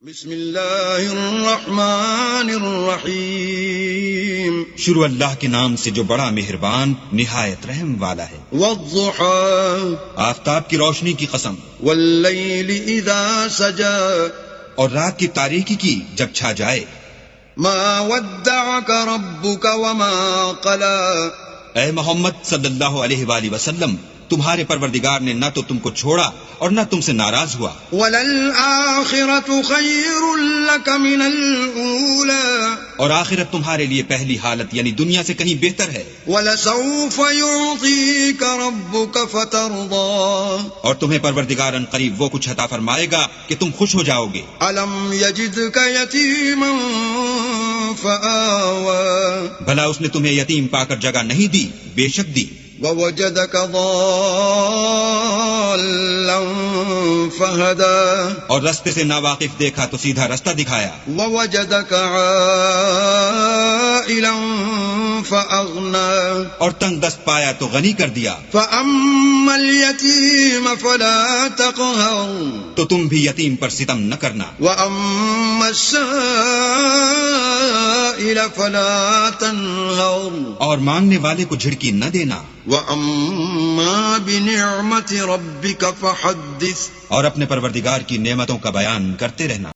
بسم اللہ الرحمن الرحیم، شروع اللہ کے نام سے جو بڑا مہربان نہایت رحم والا ہے۔ والضحى، آفتاب کی روشنی کی قسم، واللیل اذا سجا، اور رات کی تاریکی کی جب چھا جائے۔ ما ودعك ربك وما قلى، اے محمد صلی اللہ علیہ وآلہ وسلم، تمہارے پروردگار نے نہ تو تم کو چھوڑا اور نہ تم سے ناراض ہوا۔ وللآخرة خیر لك من الأولى، اور آخرت تمہارے لیے پہلی حالت یعنی دنیا سے کہیں بہتر ہے۔ ولسوف يعطيك ربك فترضى، اور تمہیں پروردگار قریب وہ کچھ عطا فرمائے گا کہ تم خوش ہو جاؤ گے۔ ألم يجدك يتيما فآوى، بھلا اس نے تمہیں یتیم پا کر جگہ نہیں دی؟ بے شک دی۔ ووجدك ضالا فهدى، اور رستے سے ناواقف دیکھا تو سیدھا رستہ دکھایا۔ ووجدك عائلا فأغنى، اور تنگ دست پایا تو غنی کر دیا۔ فأما اليتيم فلا تقهر، تو تم بھی یتیم پر ستم نہ کرنا۔ وأما السائل فلا تنهر، اور مانگنے والے کو جھڑکی نہ دینا۔ وَأَمَّا بِنِعْمَةِ رَبِّكَ فَحَدِّثْ، اور اپنے پروردگار کی نعمتوں کا بیان کرتے رہنا۔